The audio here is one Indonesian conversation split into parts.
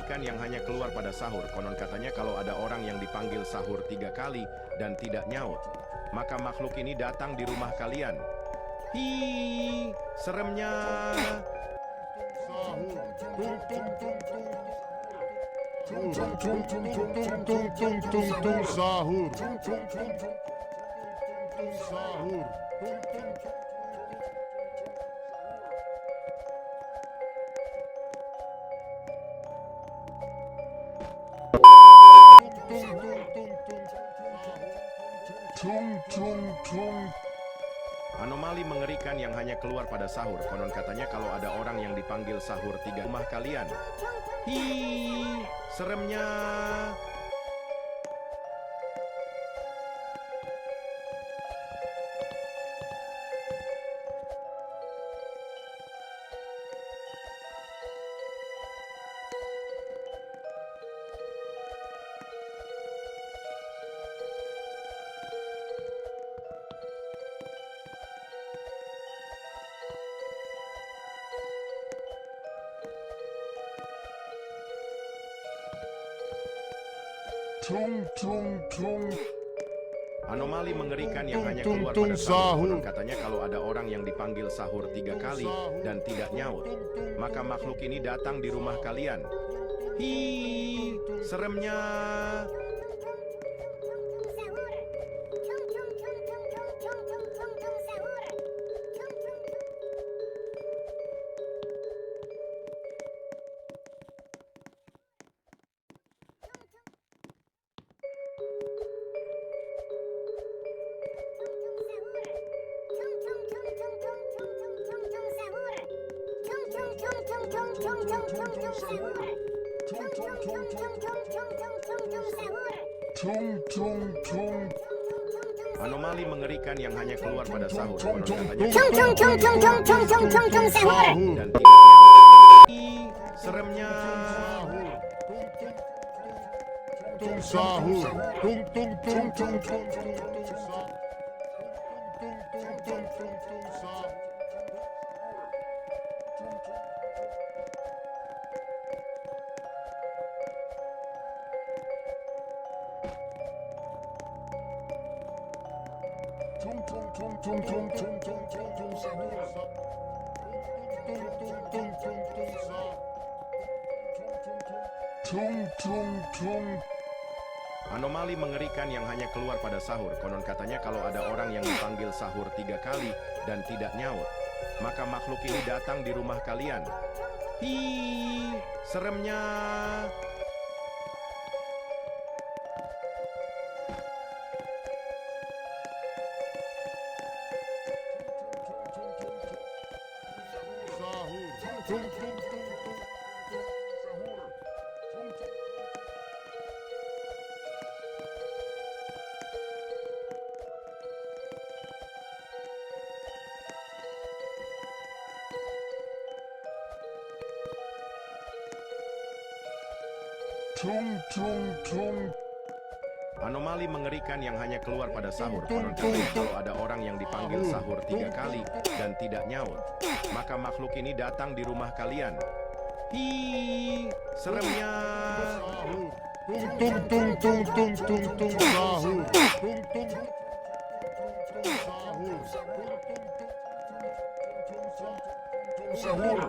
mengerikan yang hanya keluar pada sahur. Konon katanya kalau ada orang yang dipanggil sahur 3 kali dan tidak nyaut, maka makhluk ini datang di rumah kalian. Hi, seremnya. Sahur. Anomali mengerikan yang hanya keluar pada sahur. Konon katanya kalau ada orang yang dipanggil sahur 3 rumah kalian. Hi, seremnya. Anomali mengerikan yang hanya keluar pada sahur. Konon katanya kalau ada orang yang dipanggil sahur 3 kali dan tidak nyaut, maka makhluk ini datang di rumah kalian. Hi, seremnya. Anomali mengerikan yang hanya keluar pada sahur. Konon katanya dan tidak nyaut. Seremnya. Sahur. Anomali mengerikan yang hanya keluar pada sahur. Konon katanya kalau ada orang yang dipanggil sahur 3 kali dan tidak nyaut, maka makhluk ini datang di rumah kalian. Hi, seremnya. Anomali mengerikan yang hanya keluar pada sahur. Konon katanya kalau ada orang yang dipanggil sahur 3 kali dan tidak nyaut, maka makhluk ini datang di rumah kalian. Hi, seremnya. Sahur.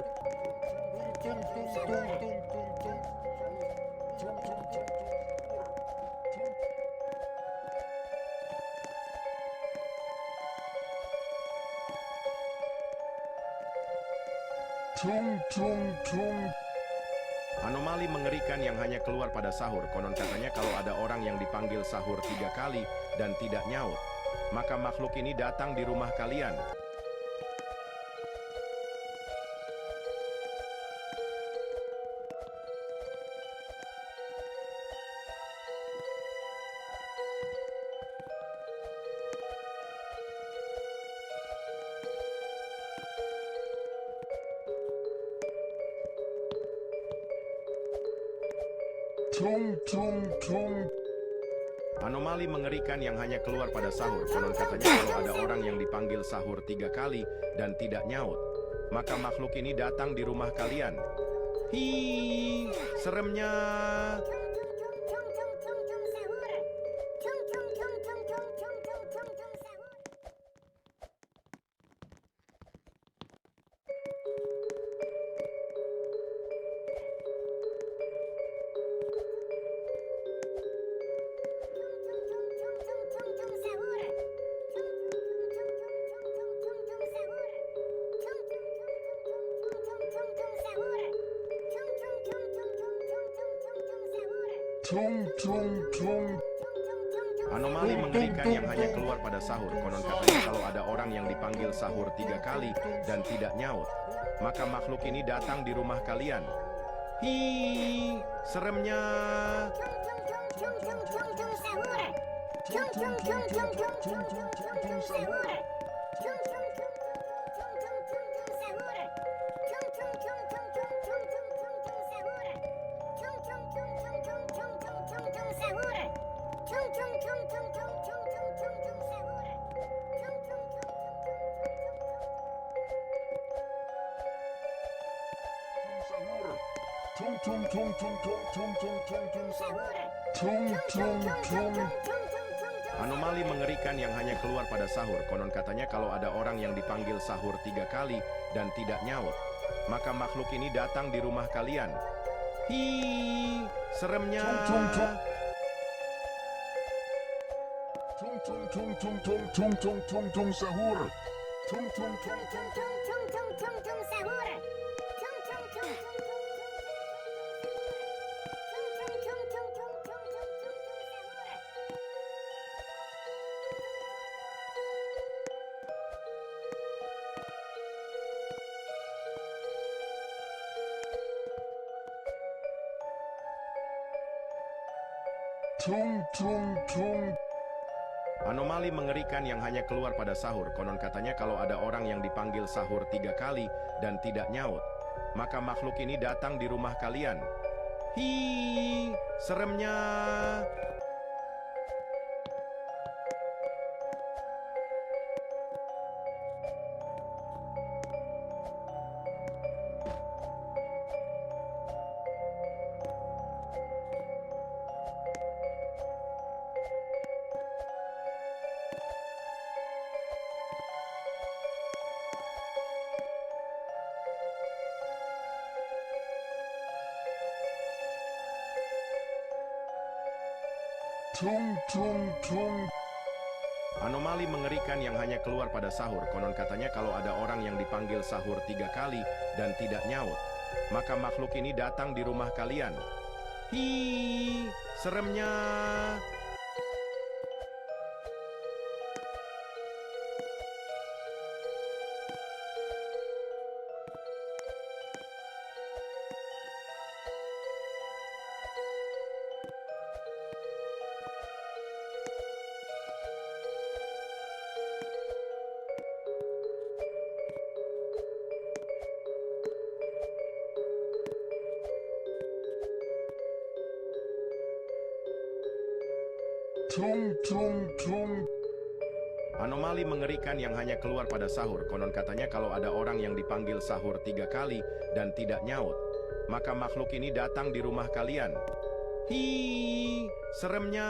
Anomali mengerikan yang hanya keluar pada sahur. Konon katanya kalau ada orang yang dipanggil sahur 3 kali dan tidak nyaut, maka makhluk ini datang di rumah kalian. Anomali mengerikan yang hanya keluar pada sahur. Konon katanya kalau ada orang yang dipanggil sahur 3 kali dan tidak nyaut, maka makhluk ini datang di rumah kalian. Hi, seremnya. Tung tung tung. Anomali mengerikan yang hanya keluar pada sahur. Konon katanya kalau ada orang yang dipanggil sahur 3 kali dan tidak nyaut, maka makhluk ini datang di rumah kalian. Hi, seremnya. Tung tung tung tung tung tung tung tung tung sahur. Tung tung tung. Anomali mengerikan yang hanya keluar pada sahur. Konon katanya kalau ada orang yang dipanggil sahur 3 kali dan tidak nyaut, maka makhluk ini datang di rumah kalian. Hi, seremnya. Tung tung tung tung tung tung tung tung tung tung sahur. Tung tung tung tung tung. Tung tung tung. Anomali mengerikan yang hanya keluar pada sahur. Konon katanya kalau ada orang yang dipanggil sahur 3 kali dan tidak nyaut, maka makhluk ini datang di rumah kalian. Hi, seremnya. Tung tung tung. Anomali mengerikan yang hanya keluar pada sahur. Konon katanya kalau ada orang yang dipanggil sahur 3 kali dan tidak nyaut, maka makhluk ini datang di rumah kalian. Hi, seremnya. Tung tung tung. Anomali mengerikan yang hanya keluar pada sahur. Konon katanya kalau ada orang yang dipanggil sahur 3 kali dan tidak nyaut, maka makhluk ini datang di rumah kalian. Hi, seremnya.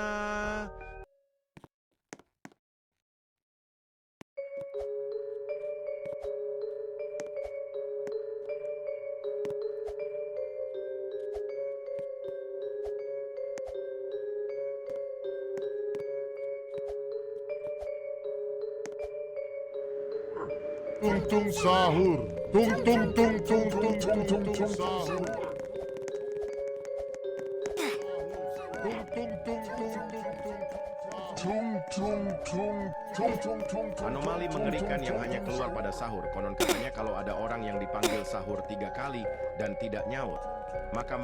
Tung tung sahur. Tung tung tung tung tung tung tung tung sahur. Tung tung tung tung tung tung tung tung. Anomali mengerikan yang hanya keluar pada sahur. Konon katanya kalau ada orang yang dipanggil sahur 3 kali dan tidak nyaut, maka